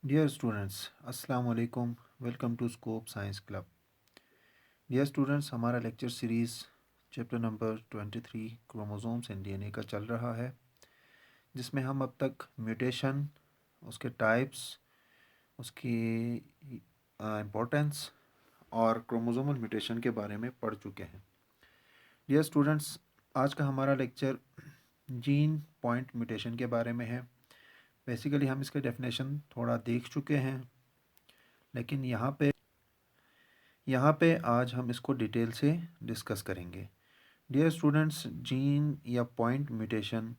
Dear students, अस्सलाम वालेकुम। Welcome to scope science club. Dear students, हमारा lecture series chapter number 23 chromosomes and DNA का चल रहा है, जिसमें हम अब तक म्यूटेशन, उसके टाइप्स, उसकी इम्पोर्टेंस और क्रोमोसोमल म्यूटेशन के बारे में पढ़ चुके हैं। डियर स्टूडेंट्स, आज का हमारा लेक्चर जीन पॉइंट म्यूटेशन के बारे में है। बेसिकली हम इसके डेफिनेशन थोड़ा देख चुके हैं, लेकिन यहाँ पे आज हम इसको डिटेल से डिस्कस करेंगे। डियर स्टूडेंट्स, जीन या पॉइंट म्यूटेशन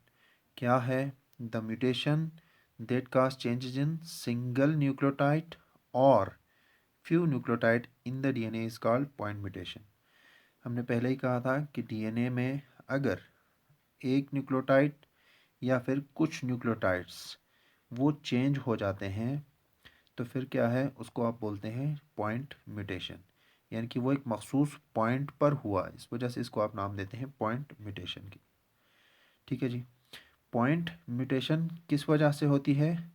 क्या है? The mutation that cause changes in single nucleotide और few nucleotide in the DNA is called point mutation. हमने पहले ही कहा था कि डीएनए में अगर एक न्यूक्लियोटाइड या फिर कुछ न्यूक्लियोटाइड्स वो चेंज हो जाते हैं तो फिर क्या है, उसको आप बोलते हैं पॉइंट म्यूटेशन। यानी कि वो एक मखसूस पॉइंट पर हुआ, इस वजह से इसको आप नाम देते हैं पॉइंट म्यूटेशन की। ठीक है जी। पॉइंट म्यूटेशन किस वजह से होती है?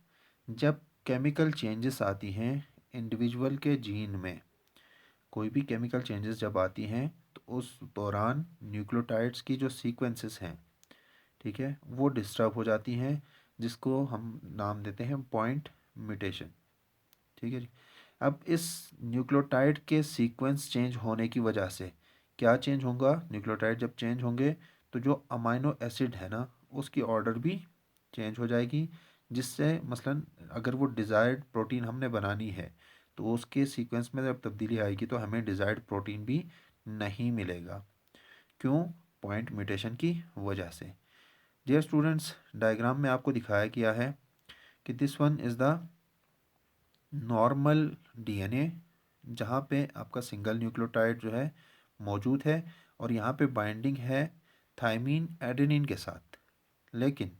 जब केमिकल चेंजेस आती हैं इंडिविजुअल के जीन में, कोई भी केमिकल चेंजेस जब आती हैं तो उस दौरान न्यूक्लियोटाइड्स की जो सीक्वेंसेस हैं, ठीक है, वो डिस्टर्ब हो जाती हैं, जिसको हम नाम देते हैं पॉइंट म्यूटेशन। ठीक है जी। अब इस न्यूक्लियोटाइड के सीक्वेंस चेंज होने की वजह से क्या चेंज होगा? न्यूक्लियोटाइड जब चेंज होंगे तो जो अमाइनो एसिड है ना, उसकी ऑर्डर भी चेंज हो जाएगी, जिससे मसलन अगर वो डिज़ायर्ड प्रोटीन हमने बनानी है तो उसके सीक्वेंस में जब तब्दीली आएगी तो हमें डिज़ायर्ड प्रोटीन भी नहीं मिलेगा। क्यों? पॉइंट म्यूटेशन की वजह से। डियर स्टूडेंट्स, डायग्राम में आपको दिखाया गया है कि this one is the normal DNA, जहाँ पे आपका सिंगल न्यूक्लियोटाइड जो है मौजूद है और यहाँ पे बाइंडिंग है थायमीन एडेनिन के साथ। लेकिन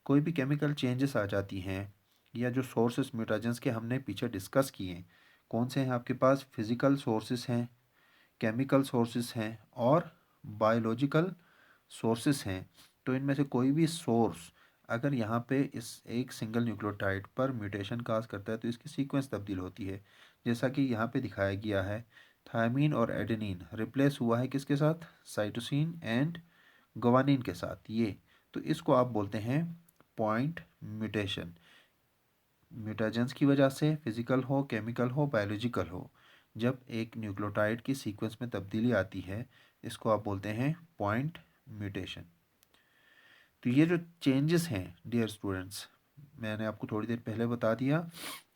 कोई भी केमिकल चेंजेस आ जाती हैं, या जो सोर्सेस म्यूटाजेंस के हमने पीछे डिस्कस किए, कौन से हैं आपके पास? फिज़िकल सोर्सेस हैं, केमिकल सोर्सेस हैं और बायोलॉजिकल सोर्सेस हैं। तो इनमें से कोई भी सोर्स अगर यहाँ पे इस एक सिंगल न्यूक्लियोटाइड पर म्यूटेशन काज करता है तो इसकी सीक्वेंस तब्दील होती है, जैसा कि यहाँ पे दिखाया गया है। थायमीन और एडेनिन रिप्लेस हुआ है किसके साथ? साइटोसिन एंड ग्वानिन के साथ। ये तो इसको आप बोलते हैं पॉइंट म्यूटेशन। म्यूटाजेंस की वजह से, फिजिकल हो, केमिकल हो, बायोलॉजिकल हो, जब एक न्यूक्लियोटाइड की सीक्वेंस में तब्दीली आती है, इसको आप बोलते हैं पॉइंट म्यूटेशन। तो ये जो चेंजेस हैं डियर स्टूडेंट्स, मैंने आपको थोड़ी देर पहले बता दिया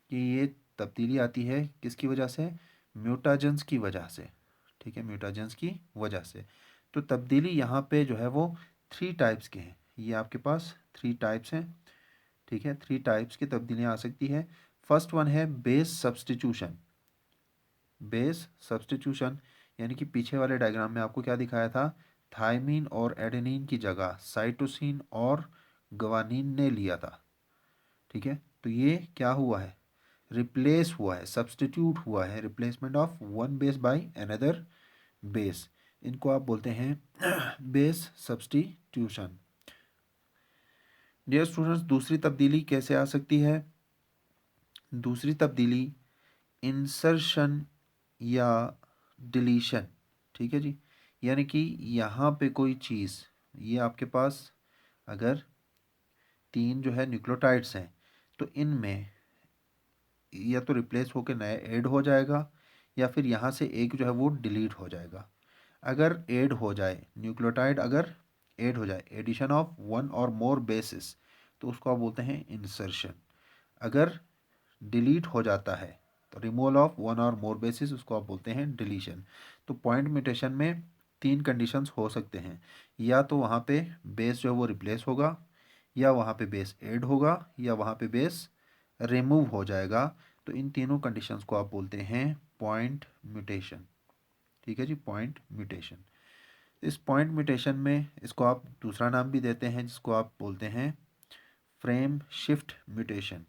कि ये तब्दीली आती है किसकी वजह से? म्यूटाजेंस की वजह से। ठीक है, म्यूटाजेंस की वजह से। तो तब्दीली यहाँ पे जो है वो 3 टाइप्स के हैं। ये आपके पास 3 टाइप्स हैं। ठीक है, 3 टाइप्स की तब्दीलियाँ आ सकती है। फर्स्ट वन है बेस सब्सटीट्यूशन। बेस सब्सटीट्यूशन यानी कि पीछे वाले डायग्राम में आपको क्या दिखाया था? थायमीन और एडेनिन की जगह साइटोसिन और ग्वानिन ने लिया था। ठीक है, तो ये क्या हुआ है? रिप्लेस हुआ है, सब्सटीट्यूट हुआ है, replacement of one base by another base. इनको आप बोलते हैं बेस सब्सटीट्यूशन। डियर स्टूडेंट्स, दूसरी तब्दीली कैसे आ सकती है? दूसरी तब्दीली इंसर्शन या डिलीशन। ठीक है जी। यानी कि यहाँ पे कोई चीज़, ये आपके पास अगर 3 जो है न्यूक्लियोटाइड्स हैं तो इनमें या तो रिप्लेस होकर नया ऐड हो जाएगा या फिर यहाँ से एक जो है वो डिलीट हो जाएगा। अगर ऐड हो जाए न्यूक्लियोटाइड, अगर ऐड हो जाए, एडिशन ऑफ वन और मोर बेसिस, तो उसको आप बोलते हैं इंसर्शन। अगर डिलीट हो जाता है तो रिमूवल ऑफ वन और मोर बेसिस, उसको आप बोलते हैं डिलीशन। तो पॉइंट म्यूटेशन में 3 कंडीशंस हो सकते हैं। या तो वहाँ पे बेस जो है वो रिप्लेस होगा, या वहाँ पे बेस ऐड होगा, या वहाँ पे बेस रिमूव हो जाएगा। तो इन तीनों कंडीशंस को आप बोलते हैं पॉइंट म्यूटेशन। ठीक है जी, पॉइंट म्यूटेशन। इस पॉइंट म्यूटेशन में इसको आप दूसरा नाम भी देते हैं, जिसको आप बोलते हैं फ्रेम शिफ्ट म्यूटेशन।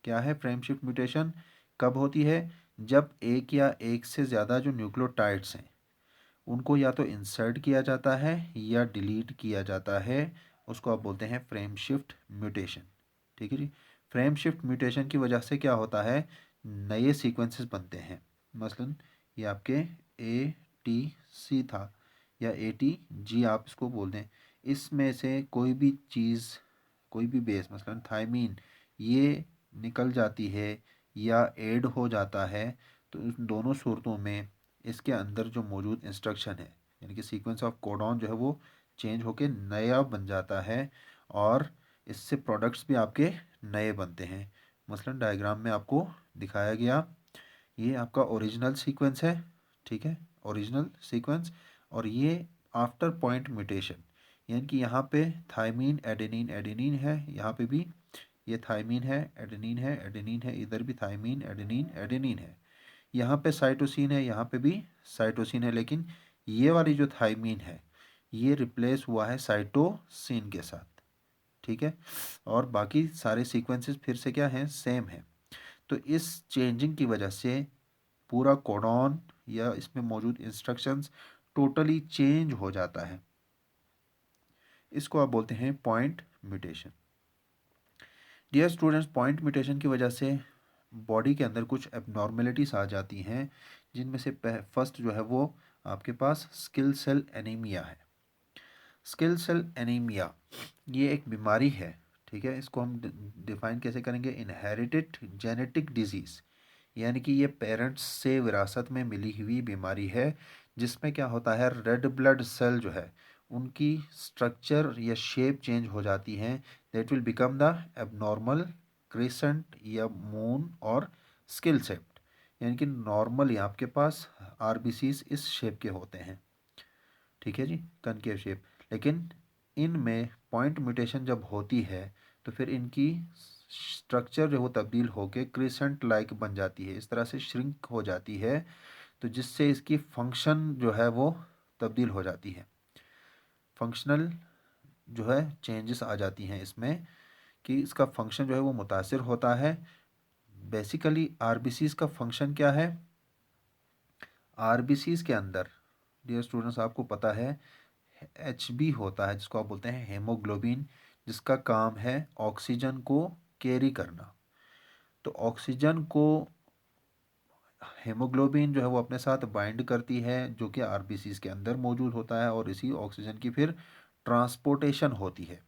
क्या है फ्रेम शिफ्ट म्यूटेशन? कब होती है? जब एक या एक से ज़्यादा जो न्यूक्लियोटाइड्स हैं उनको या तो इंसर्ट किया जाता है या डिलीट किया जाता है, उसको आप बोलते हैं फ्रेम शिफ्ट म्यूटेशन। ठीक है जी, फ्रेम शिफ्ट म्यूटेशन की वजह से क्या होता है, नए सीक्वेंसेस बनते हैं। मसलन ये आपके ए टी सी था या ए टी जी आप इसको बोल दें, इसमें से कोई भी चीज़, कोई भी बेस मसलन थायमीन ये निकल जाती है या ऐड हो जाता है, तो इन दोनों सूरतों में इसके अंदर जो मौजूद इंस्ट्रक्शन है यानी कि सीक्वेंस ऑफ कोडॉन जो है वो चेंज होके नया बन जाता है और इससे प्रोडक्ट्स भी आपके नए बनते हैं। मसलन डायग्राम में आपको दिखाया गया, ये आपका ओरिजिनल सीक्वेंस है, ठीक है, ओरिजिनल सीक्वेंस, और ये आफ्टर पॉइंट म्यूटेशन यानी कि यहाँ पे थायमीन एडेनिन एडेनिन है, यहाँ पे भी ये थायमीन है एडेनिन है एडेनिन है, इधर भी थायमीन एडेनिन एडेनिन है, यहाँ पे साइटोसिन है, यहाँ पे भी साइटोसिन है, लेकिन ये वाली जो थायमीन है ये रिप्लेस हुआ है साइटोसिन के साथ, ठीक है, और बाकी सारे सीक्वेंसेस फिर से क्या हैं, सेम है। तो इस चेंजिंग की वजह से पूरा कोडॉन या इसमें मौजूद इंस्ट्रक्शंस टोटली चेंज हो जाता है। इसको आप बोलते हैं point mutation. Dear students, point mutation की वजह से बॉडी के अंदर कुछ एबनॉर्मेलिटीज आ जाती हैं, जिनमें से फर्स्ट जो है वो आपके पास स्किल सेल एनीमिया है। स्किल सेल एनीमिया ये एक बीमारी है, ठीक है, इसको हम डिफाइन कैसे करेंगे, इनहेरिटेड जेनेटिक डिजीज़, यानी कि ये पेरेंट्स से विरासत में मिली हुई बीमारी है, जिसमें क्या होता है, रेड ब्लड सेल जो है उनकी स्ट्रक्चर या शेप चेंज हो जाती हैं, that will become the abnormal crescent या मून और स्किल शेप्ड, यानी कि नॉर्मली आपके पास आरबीसीज इस शेप के होते हैं, ठीक है जी, कनकेव शेप, लेकिन इनमें पॉइंट म्यूटेशन जब होती है तो फिर इनकी स्ट्रक्चर जो वो तब्दील होके क्रिसेंट लाइक बन जाती है, इस तरह से श्रिंक हो जाती है, तो जिससे इसकी फंक्शन जो है वो तब्दील हो जाती है, फंक्शनल जो है चेंजेस आ जाती हैं इसमें, कि इसका फंक्शन जो है वो मुतासिर होता है। बेसिकली आरबीसीज का फंक्शन क्या है, आरबीसीज के अंदर डियर स्टूडेंट्स आपको पता है एचबी होता है, जिसको आप बोलते हैं हेमोग्लोबिन, जिसका काम है ऑक्सीजन को कैरी करना। तो ऑक्सीजन को हेमोग्लोबिन जो है वो अपने साथ बाइंड करती है, जो कि आरबीसीज के अंदर मौजूद होता है, और इसी ऑक्सीजन की फिर ट्रांसपोर्टेशन होती है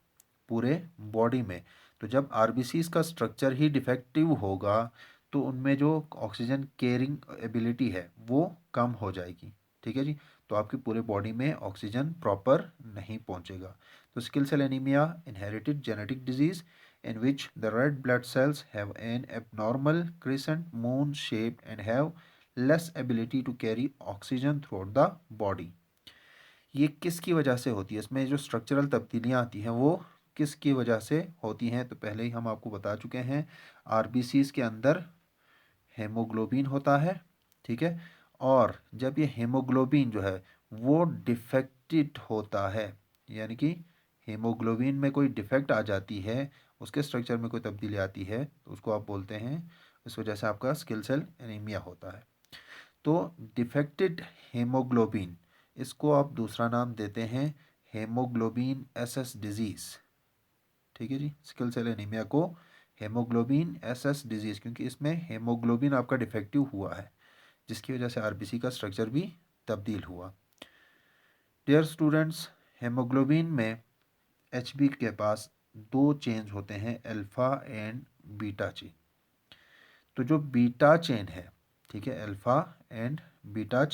पूरे बॉडी में। तो जब आरबीसीज का स्ट्रक्चर ही डिफेक्टिव होगा तो उनमें जो ऑक्सीजन कैरिंग एबिलिटी है वो कम हो जाएगी, ठीक है जी, तो आपकी पूरे बॉडी में ऑक्सीजन प्रॉपर नहीं पहुंचेगा। तो sickle cell anaemia inherited genetic disease in which the red blood cells have an abnormal crescent moon shape and have less ability to carry oxygen throughout the body। ये किसकी वजह से होती है, इसमें जो स्ट्रक्चरल तब्दीलियाँ आती हैं वो किसकी वजह से होती हैं, तो पहले ही हम आपको बता चुके हैं, आरबीसीज के अंदर हेमोग्लोबिन होता है, ठीक है, और जब ये हेमोग्लोबिन जो है वो डिफेक्टेड होता है, यानी कि हेमोग्लोबिन में कोई डिफेक्ट आ जाती है, उसके स्ट्रक्चर में कोई तब्दीली आती है, तो उसको आप बोलते हैं, इस वजह से आपका स्किल सेल एनीमिया होता है। तो डिफेक्टेड हेमोग्लोबिन, इसको आप दूसरा नाम देते हैं हेमोग्लोबिन एसएस डिजीज़, ठीक है जी, सिकल सेल एनीमिया को हेमोग्लोबिन एसएस डिजीज़, क्योंकि इसमें हेमोग्लोबिन आपका डिफेक्टिव हुआ है, जिसकी वजह से आरबीसी का स्ट्रक्चर भी तब्दील हुआ। डियर स्टूडेंट्स, हेमोग्लोबिन में एचबी के पास दो चेन्स होते हैं, अल्फ़ा एंड बीटा चेन। तो जो बीटा चेन है, ठीक है, अल्फ़ा एंड बीटा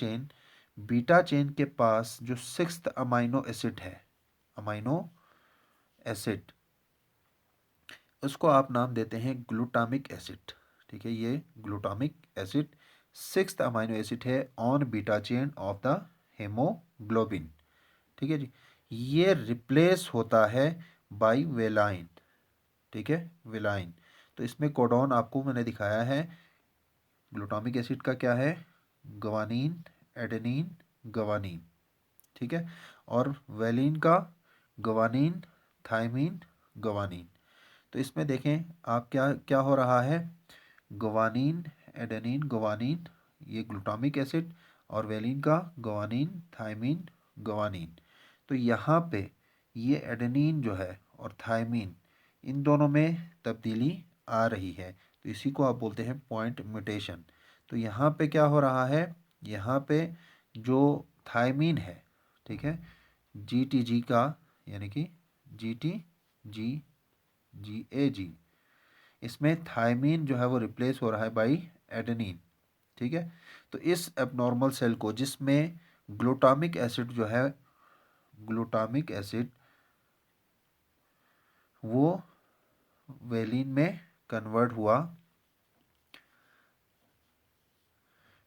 चेन के पास जो सिक्स्थ अमाइनो एसिड है, अमाइनो एसिड, उसको आप नाम देते हैं ग्लूटामिक एसिड, ठीक है, ये glutamic acid sixth amino acid है on beta chain of the haemoglobin, ठीक है जी, ये रिप्लेस होता है बाय वेलाइन, ठीक है, वेलाइन। तो इसमें कोडॉन आपको मैंने दिखाया है, ग्लूटामिक एसिड का क्या है, गवानीन एडेनिन गवानीन, ठीक है, और वेलिन का गवानीन थायमीन गवानीन। तो इसमें देखें आप क्या क्या हो रहा है, गवानीन एडेनिन गवानीन, ये ग्लूटामिक एसिड, और वेलिन का गवानीन थायमीन गवानीन। तो यहाँ पे ये एडेनिन जो है और थायमीन, इन दोनों में तब्दीली आ रही है, तो इसी को आप बोलते हैं पॉइंट म्यूटेशन। तो यहाँ पे क्या हो रहा है, यहाँ पे जो थायमीन है, ठीक है, GTG का, यानी कि GTGGAG, इसमें थायमीन जो है वो रिप्लेस हो रहा है बाई एडेनिन, ठीक है। तो इस एबनॉर्मल सेल को, जिसमें ग्लूटामिक एसिड जो है, ग्लूटामिक एसिड वो वेलिन में कन्वर्ट हुआ,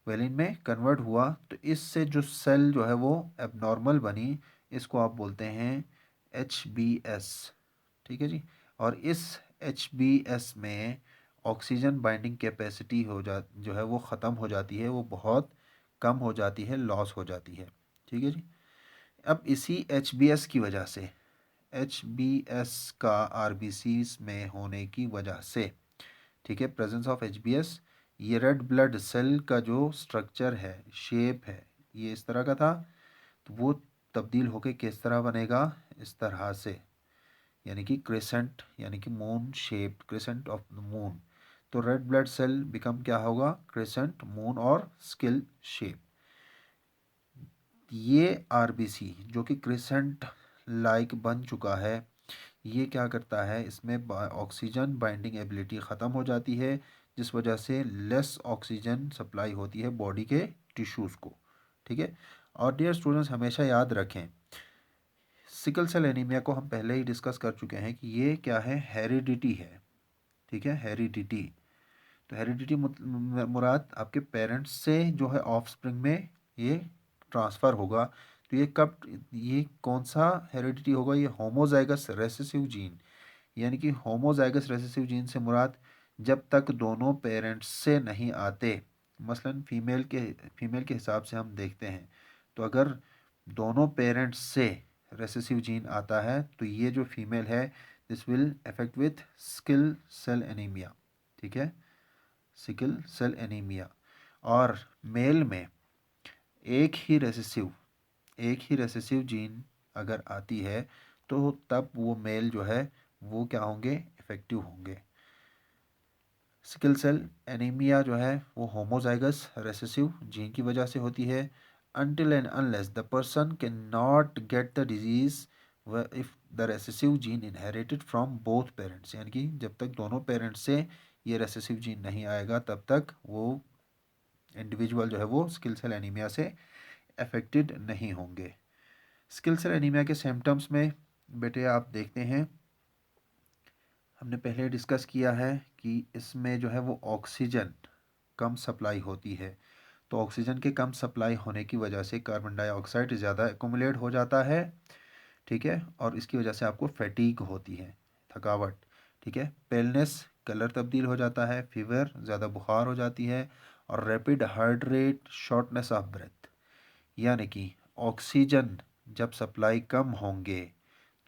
वेलिन में कन्वर्ट हुआ, तो इससे जो सेल जो है वो एबनॉर्मल बनी, इसको आप बोलते हैं HBS, ठीक है जी। और इस HBS में ऑक्सीजन बाइंडिंग कैपेसिटी जो है वो ख़त्म हो जाती है, वो बहुत कम हो जाती है, लॉस हो जाती है, ठीक है जी। अब इसी HBS की वजह से, HBS का RBCs में होने की वजह से, ठीक है, प्रेजेंस ऑफ HBS, ये रेड ब्लड सेल का जो स्ट्रक्चर है, शेप है, ये इस तरह का था, तो वो तब्दील होके किस तरह बनेगा, इस तरह से, यानी कि क्रिसेंट, यानी कि moon shape, crescent of the moon. तो रेड ब्लड सेल बिकम क्या होगा, क्रिसेंट, मून और स्किल शेप। ये आरबीसी जो कि क्रिसेंट लाइक बन चुका है, ये क्या करता है, इसमें ऑक्सीजन बाइंडिंग एबिलिटी ख़त्म हो जाती है, जिस वजह से लेस ऑक्सीजन सप्लाई होती है बॉडी के टिश्यूज़ को, ठीक है। और डियर स्टूडेंट्स, हमेशा याद रखें, सिकल सेल एनीमिया को हम पहले ही डिस्कस कर चुके हैं कि ये क्या है, हेरिडिटी है, ठीक है, हेरिडिटी। तो हेरिडिटी मुराद आपके पेरेंट्स से जो है ऑफस्प्रिंग में ये ट्रांसफ़र होगा। तो ये कब, ये कौन सा हेरिडिटी होगा, ये होमोजाइगस रेसेसिव जीन, यानी कि होमोजाइगस रेसेसिव जीन से मुराद जब तक दोनों पेरेंट्स से नहीं आते, मसलन फीमेल के हिसाब से हम देखते हैं, तो अगर दोनों पेरेंट्स से रेसेसिव जीन आता है, तो ये जो फीमेल है, this will affect with sickle cell anaemia, ठीक है, सिकल सेल एनीमिया। और मेल में एक ही रेसेसिव जीन अगर आती है, तो तब वो मेल जो है वो क्या होंगे, इफेक्टिव होंगे। सिकल सेल एनीमिया जो है वो होमोजाइगस रेसेसिव जीन की वजह से होती है, until and unless the person cannot get the disease if the recessive gene inherited from both parents, यानी कि जब तक दोनों पेरेंट्स से ये रेसेसिव जीन नहीं आएगा, तब तक वो इंडिविजुअल जो है वो सिकल सेल एनीमिया से अफेक्टेड नहीं होंगे। सिकल सेल एनीमिया के सिम्टम्स में बेटे आप देखते हैं, हमने पहले डिस्कस किया है कि इसमें जो है वो ऑक्सीजन कम सप्लाई होती है। तो ऑक्सीजन के कम सप्लाई होने की वजह से कार्बन डाइऑक्साइड ज़्यादा एक्यूमुलेट हो जाता है, ठीक है, और इसकी वजह से आपको फैटीग होती है, थकावट, ठीक है, पेलनेस, कलर तब्दील हो जाता है, फीवर, ज़्यादा बुखार हो जाती है, और rapid heart rate, shortness of breath. यानी कि ऑक्सीजन जब सप्लाई कम होंगे,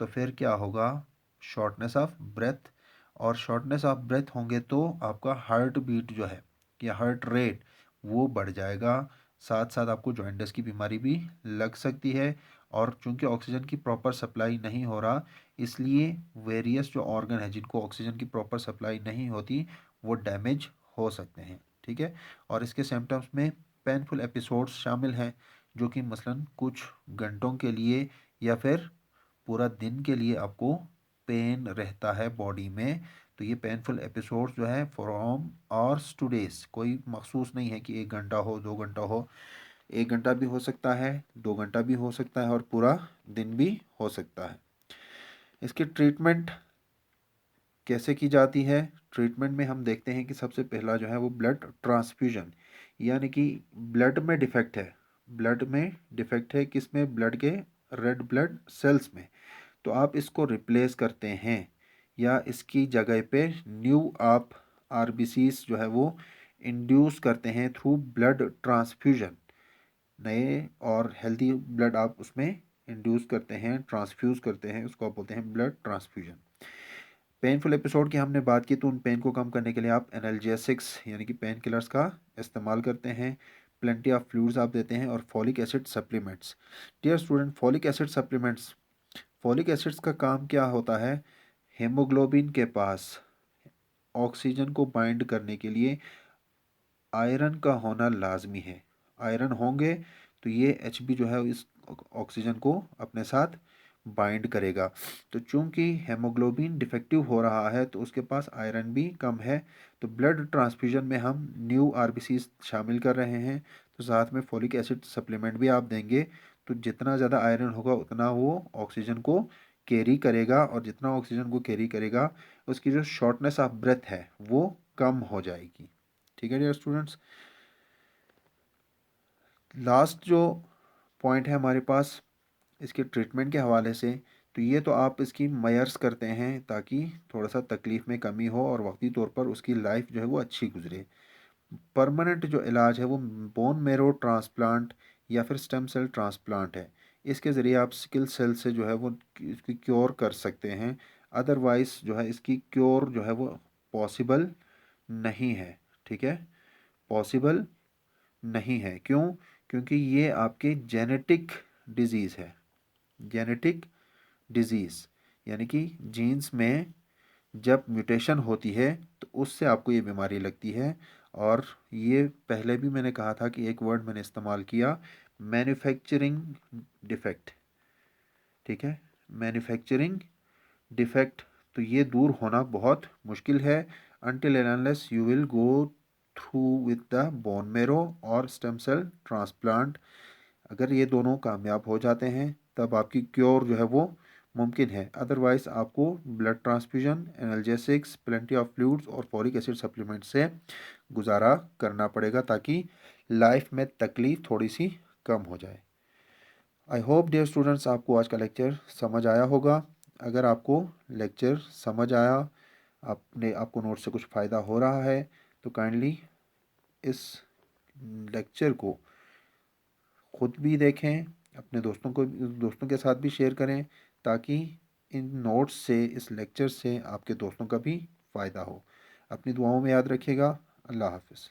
तो फिर क्या होगा, शॉर्टनेस ऑफ ब्रेथ, और शॉर्टनेस ऑफ ब्रेथ होंगे तो आपका हार्ट बीट जो है, या हार्ट रेट, वो बढ़ जाएगा। साथ साथ आपको जॉइंटिस की बीमारी भी लग सकती है। और चूंकि ऑक्सीजन की प्रॉपर सप्लाई नहीं हो रहा, इसलिए वेरियस जो ऑर्गन है जिनको ऑक्सीजन की प्रॉपर सप्लाई नहीं होती, वो डैमेज हो सकते हैं, ठीक है। और इसके सिम्टम्स में पेनफुल एपिसोड्स शामिल हैं, जो कि मसलन कुछ घंटों के लिए या फिर पूरा दिन के लिए आपको पेन रहता है बॉडी में। तो ये पेनफुल एपिसोड्स जो है फ्रॉम आवर्स टू डेज, कोई मखसूस नहीं है कि 1 घंटा हो, 2 घंटा हो, 1 घंटा भी हो सकता है, 2 घंटा भी हो सकता है, और पूरा दिन भी हो सकता है। इसकी ट्रीटमेंट कैसे की जाती है, ट्रीटमेंट में हम देखते हैं कि सबसे पहला जो है वो ब्लड ट्रांसफ्यूजन, यानी कि ब्लड में डिफेक्ट है, ब्लड में डिफेक्ट है, किस में, ब्लड के रेड ब्लड सेल्स में, तो आप इसको रिप्लेस करते हैं, या इसकी जगह पे न्यू आप आरबीसीस जो है वो इंड्यूस करते हैं थ्रू ब्लड ट्रांसफ्यूजन, नए और हेल्दी ब्लड आप उसमें इंड्यूस करते हैं, ट्रांसफ्यूज करते हैं, उसको आप बोलते हैं ब्लड ट्रांसफ्यूजन। पेनफुल एपिसोड की हमने बात की, तो उन पेन को कम करने के लिए आप एनाल्जेसिक्स यानी कि पेन किलर्स का इस्तेमाल करते हैं, प्लेंटी ऑफ फ्लूइड्स आप देते हैं, और folic acid supplements. Dear student, folic acid supplements, folic acids का काम क्या होता है, हेमोग्लोबिन के पास ऑक्सीजन को बाइंड करने के लिए आयरन का होना लाजमी है। आयरन होंगे तो ये Hb जो है इस ऑक्सीजन को अपने साथ बाइंड करेगा। तो चूंकि हेमोग्लोबिन डिफेक्टिव हो रहा है तो उसके पास आयरन भी कम है, तो ब्लड ट्रांसफ्यूजन में हम न्यू आरबीसी शामिल कर रहे हैं। तो साथ में फोलिक एसिड सप्लीमेंट भी आप देंगे, तो जितना ज़्यादा आयरन होगा उतना वो ऑक्सीजन को कैरी करेगा, और जितना ऑक्सीजन को कैरी करेगा उसकी जो शॉर्टनेस ऑफ ब्रेथ है वो कम हो जाएगी। ठीक है डियर स्टूडेंट्स। लास्ट जो पॉइंट है हमारे पास इसके ट्रीटमेंट के हवाले से, तो ये तो आप इसकी मयर्स करते हैं ताकि थोड़ा सा तकलीफ़ में कमी हो और वक्ती तौर पर उसकी लाइफ जो है वो अच्छी गुजरे। परमानेंट जो इलाज है वो बोन मेरो ट्रांसप्लांट या फिर स्टेम सेल ट्रांसप्लांट है। इसके ज़रिए आप सिकल सेल से जो है वो इसकी क्योर कर सकते हैं। अदरवाइज़ जो है इसकी क्योर जो है वो पॉसिबल नहीं है। ठीक है, पॉसिबल नहीं है। क्यों? क्योंकि ये आपके जेनेटिक डिजीज़ है। जेनेटिक डिजीज़ यानी कि जीन्स में जब म्यूटेशन होती है तो उससे आपको ये बीमारी लगती है। और ये पहले भी मैंने कहा था कि एक वर्ड मैंने इस्तेमाल किया, मैन्युफैक्चरिंग डिफेक्ट। ठीक है, मैन्युफैक्चरिंग डिफेक्ट। तो ये दूर होना बहुत मुश्किल है until and unless you will go through with the bone marrow और स्टेम सेल ट्रांसप्लांट। अगर ये दोनों कामयाब हो जाते हैं तब आपकी क्योर जो है वो मुमकिन है। अदरवाइज़ आपको blood transfusion, analgesics, plenty of fluids और फॉलिक एसिड सप्लीमेंट से गुजारा करना पड़ेगा ताकि लाइफ में तकलीफ़ थोड़ी सी कम हो जाए। आई होप डियर स्टूडेंट्स आपको आज का लेक्चर समझ आया होगा। अगर आपको लेक्चर समझ आया, आपको नोट से कुछ फ़ायदा हो रहा है, तो काइंडली इस लेक्चर को ख़ुद भी देखें, अपने दोस्तों के साथ भी शेयर करें, ताकि इन नोट्स से, इस लेक्चर से आपके दोस्तों का भी फ़ायदा हो। अपनी दुआओं में याद रखिएगा। अल्लाह हाफ़िज़।